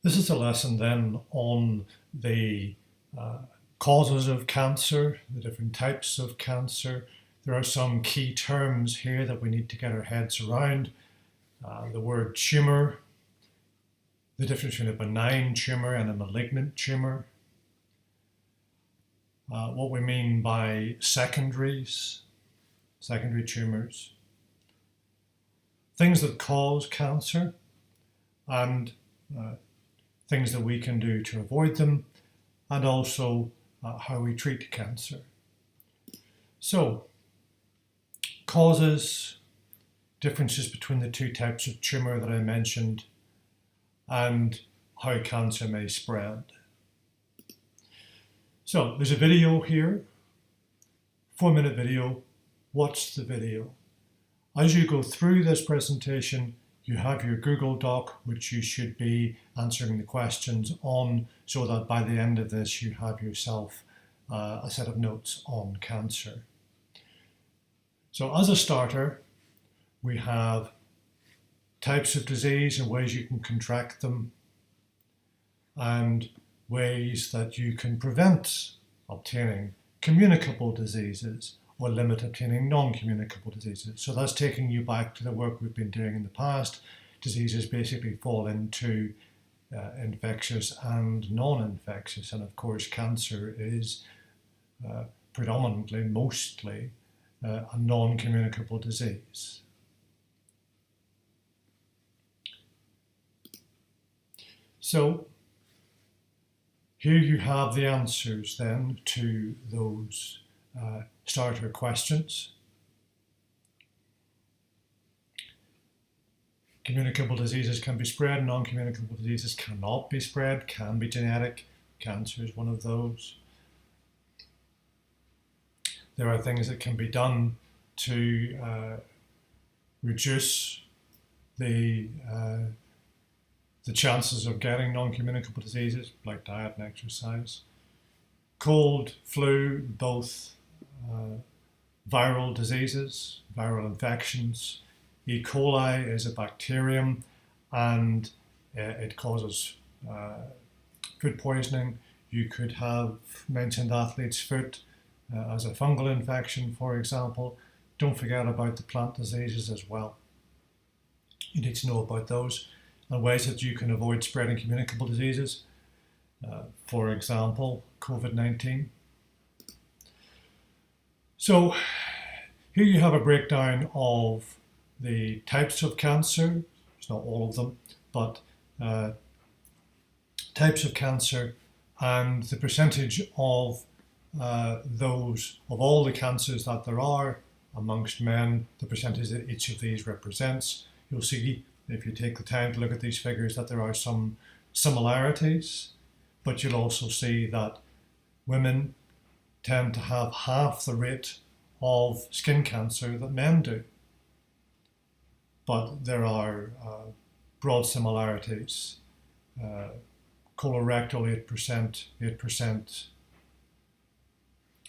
This is a lesson then on the causes of cancer, the different types of cancer. There are some key terms here that we need to get our heads around. The word tumour, the difference between a benign tumour and a malignant tumour. What we mean by secondaries, secondary tumours. Things that cause cancer and things that we can do to avoid them, and also how we treat cancer. So, causes, differences between the two types of tumour that I mentioned, and how cancer may spread. So, there's a video here, 4-minute video. Watch the video. As you go through this presentation, you have your Google Doc, which you should be answering the questions on, so that by the end of this you have yourself a set of notes on cancer. So as a starter, we have types of disease and ways you can contract them, and ways that you can prevent obtaining communicable diseases or limit obtaining non-communicable diseases. So that's taking you back to the work we've been doing in the past. Diseases basically fall into infectious and non-infectious, and of course cancer is predominantly, mostly, a non-communicable disease. So here you have the answers then to those starter questions. Communicable diseases can be spread, non-communicable diseases cannot be spread, can be genetic. Cancer is one of those. There are things that can be done to reduce the chances of getting non-communicable diseases, like diet and exercise. Cold, flu, both viral diseases, viral infections. E. coli is a bacterium, and it causes food poisoning. You could have mentioned athlete's foot as a fungal infection, for example. Don't forget about the plant diseases as well. You need to know about those and ways that you can avoid spreading communicable diseases. For example, COVID-19. So here you have a breakdown of the types of cancer. It's not all of them, but types of cancer and the percentage of those, of all the cancers that there are amongst men, the percentage that each of these represents. You'll see, if you take the time to look at these figures, that there are some similarities, but you'll also see that women tend to have half the rate of skin cancer that men do. But there are broad similarities. Colorectal 8%,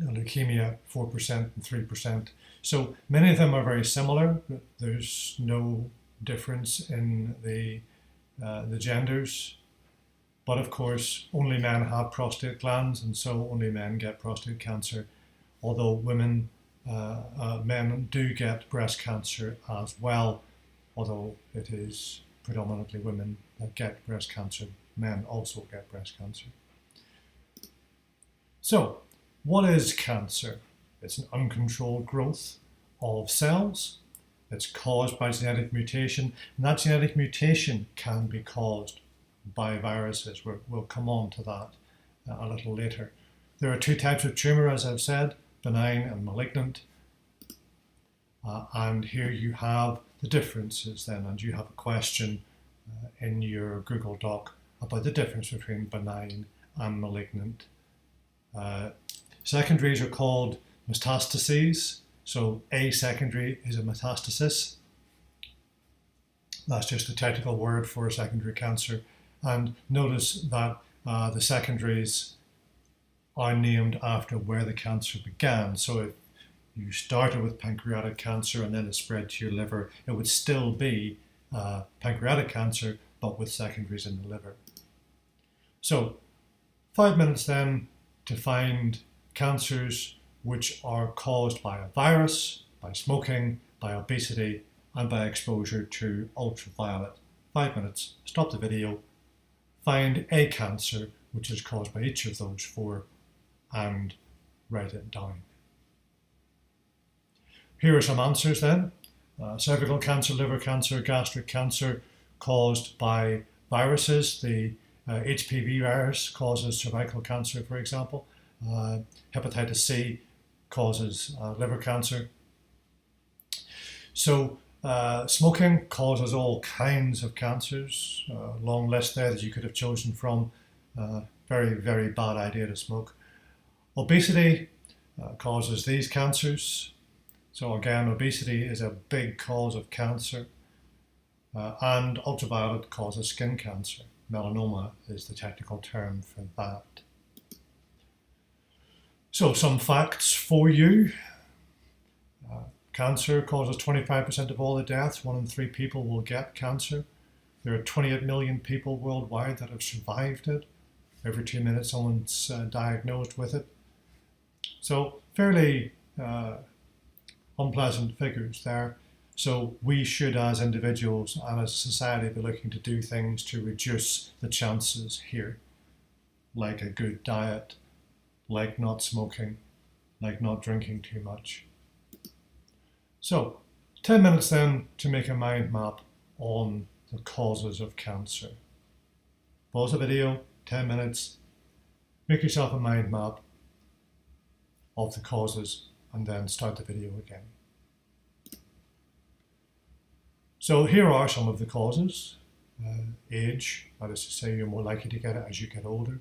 leukemia 4% and 3%. So many of them are very similar, but there's no difference in the genders. But of course, only men have prostate glands, and so only men get prostate cancer, although men do get breast cancer as well, although it is predominantly women that get breast cancer. Men also get breast cancer. So, what is cancer? It's an uncontrolled growth of cells. It's caused by genetic mutation, and that genetic mutation can be caused by viruses. We'll come on to that a little later. There are two types of tumour, as I've said, benign and malignant. And here you have the differences then, and you have a question in your Google Doc about the difference between benign and malignant. Secondaries are called metastases. So a secondary is a metastasis. That's just a technical word for a secondary cancer. And notice that the secondaries are named after where the cancer began. So if you started with pancreatic cancer and then it spread to your liver, it would still be pancreatic cancer, but with secondaries in the liver. So 5 minutes then to find cancers which are caused by a virus, by smoking, by obesity, and by exposure to ultraviolet. 5 minutes, stop the video, find a cancer which is caused by each of those four, and write it down. Here are some answers then. Cervical cancer, liver cancer, gastric cancer caused by viruses. The HPV virus causes cervical cancer, for example. Hepatitis C causes liver cancer. So smoking causes all kinds of cancers. Long list there that you could have chosen from. Very, very bad idea to smoke. Obesity causes these cancers. So again, obesity is a big cause of cancer. And ultraviolet causes skin cancer. Melanoma is the technical term for that. So some facts for you. Cancer causes 25% of all the deaths. 1 in 3 people will get cancer. There are 28 million people worldwide that have survived it. Every 2 minutes someone's diagnosed with it. So fairly unpleasant figures there. So we should, as individuals and as a society, be looking to do things to reduce the chances here, like a good diet, like not smoking, like not drinking too much. So 10 minutes then to make a mind map on the causes of cancer. Pause the video, 10 minutes, make yourself a mind map of the causes, and then start the video again. So here are some of the causes. Age, that is to say you're more likely to get it as you get older.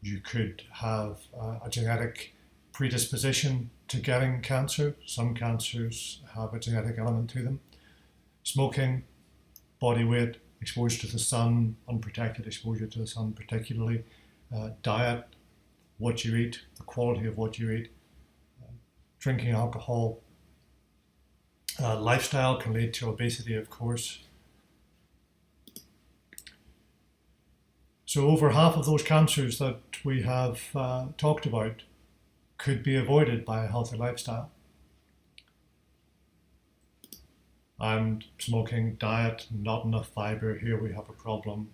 You could have a genetic predisposition to getting cancer. Some cancers have a genetic element to them. Smoking, body weight, exposure to the sun, unprotected exposure to the sun particularly, diet, what you eat, the quality of what you eat, drinking alcohol, lifestyle can lead to obesity, of course. So over half of those cancers that we have talked about could be avoided by a healthy lifestyle. And smoking, diet, not enough fiber. Here we have a problem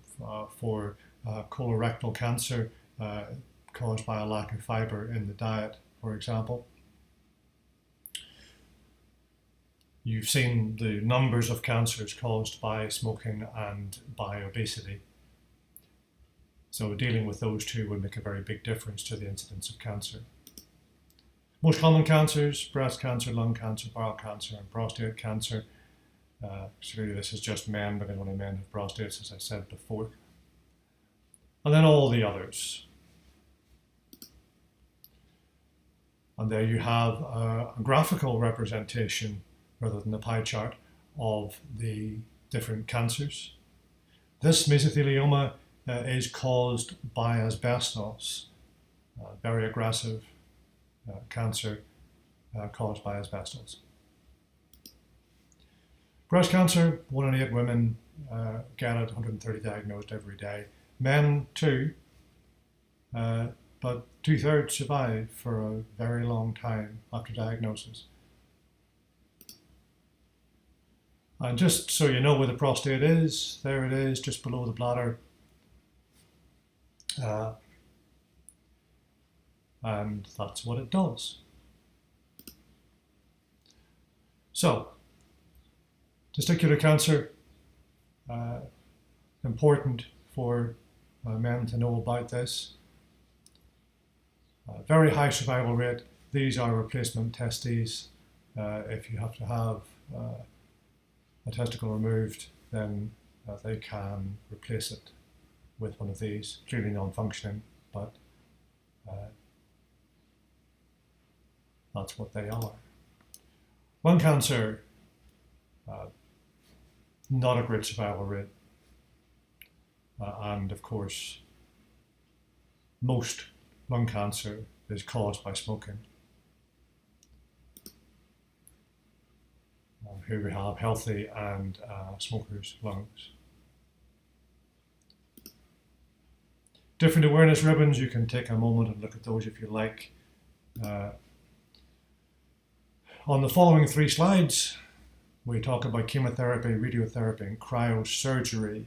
for colorectal cancer caused by a lack of fiber in the diet, for example. You've seen the numbers of cancers caused by smoking and by obesity. So dealing with those two would make a very big difference to the incidence of cancer. Most common cancers: breast cancer, lung cancer, bowel cancer, and prostate cancer. Really this is just men, because only men have prostates, as I said before. And then all the others. And there you have a graphical representation, rather than a pie chart, of the different cancers. This mesothelioma is caused by asbestos, very aggressive cancer caused by asbestos. Breast cancer, 1 in 8 women get it, 130 diagnosed every day. Men too, but 2/3 survive for a very long time after diagnosis. And just so you know where the prostate is, there it is, just below the bladder. And that's what it does. So, testicular cancer, important for men to know about this. Very high survival rate. These are replacement testes. If you have to have a testicle removed, then they can replace it with one of these. Clearly non-functioning, but that's what they are. Lung cancer, not a great survival rate. And of course, most lung cancer is caused by smoking. Here we have healthy and smokers' lungs. Different awareness ribbons, you can take a moment and look at those if you like. On the following 3 slides, we talk about chemotherapy, radiotherapy, and cryosurgery.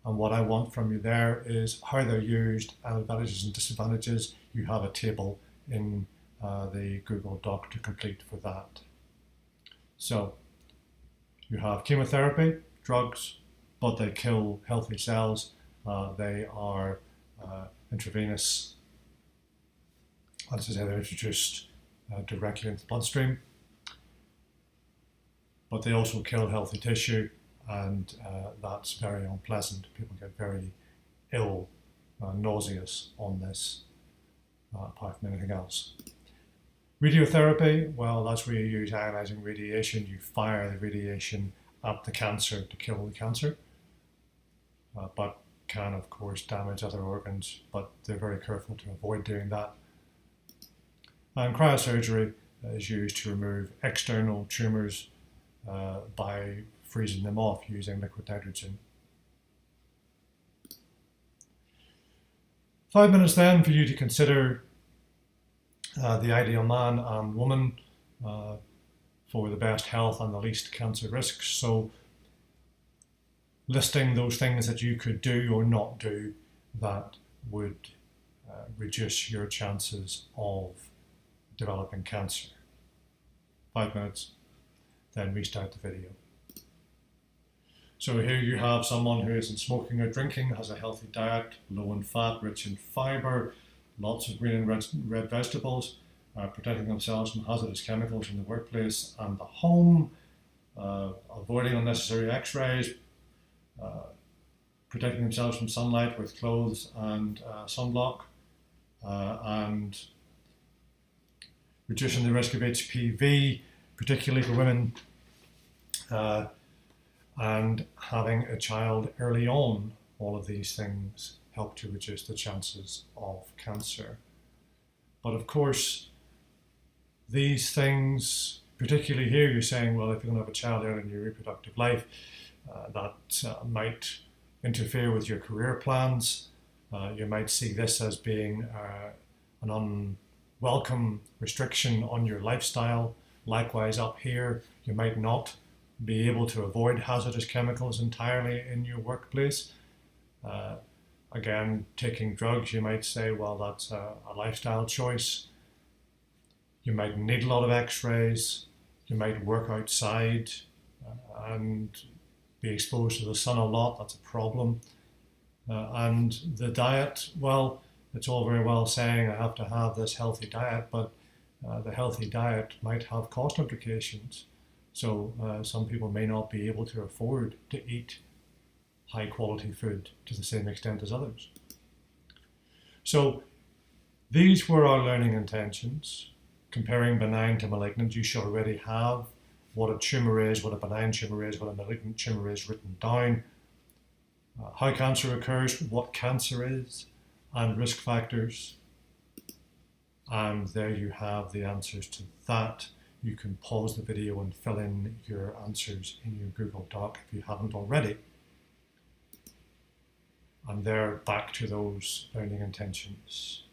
And what I want from you there is how they're used and advantages and disadvantages. You have a table in the Google Doc to complete for that. So you have chemotherapy, drugs, but they kill healthy cells. They are intravenous. As I say, they're introduced directly into the bloodstream. But they also kill healthy tissue, and that's very unpleasant. People get very ill, nauseous on this, apart from anything else. Radiotherapy, well, that's where you use ionizing radiation. You fire the radiation at the cancer to kill the cancer, but can, of course, damage other organs, but they're very careful to avoid doing that. And cryosurgery is used to remove external tumours by freezing them off using liquid nitrogen. 5 minutes then for you to consider the ideal man and woman for the best health and the least cancer risks. So listing those things that you could do or not do that would reduce your chances of developing cancer. 5 minutes, then restart the video. So here you have someone who isn't smoking or drinking, has a healthy diet, low in fat, rich in fibre, lots of green and red vegetables, protecting themselves from hazardous chemicals in the workplace and the home, avoiding unnecessary x-rays, protecting themselves from sunlight with clothes and sunblock, and reducing the risk of HPV, particularly for women, and having a child early on. All of these things help to reduce the chances of cancer. But of course, these things, particularly here, you're saying, well, if you're going to have a child early in your reproductive life, that might interfere with your career plans. You might see this as being an unwelcome restriction on your lifestyle. Likewise, up here, you might not be able to avoid hazardous chemicals entirely in your workplace. Again, taking drugs, you might say, well, that's a lifestyle choice. You might need a lot of x-rays. You might work outside and be exposed to the sun a lot. That's a problem. And the diet, well, it's all very well saying I have to have this healthy diet, but the healthy diet might have cost implications. So some people may not be able to afford to eat high quality food to the same extent as others. So these were our learning intentions. Comparing benign to malignant, you should already have what a tumour is, what a benign tumour is, what a malignant tumour is written down, how cancer occurs, what cancer is, and risk factors. And there you have the answers to that. You can pause the video and fill in your answers in your Google Doc if you haven't already. And there, back to those learning intentions.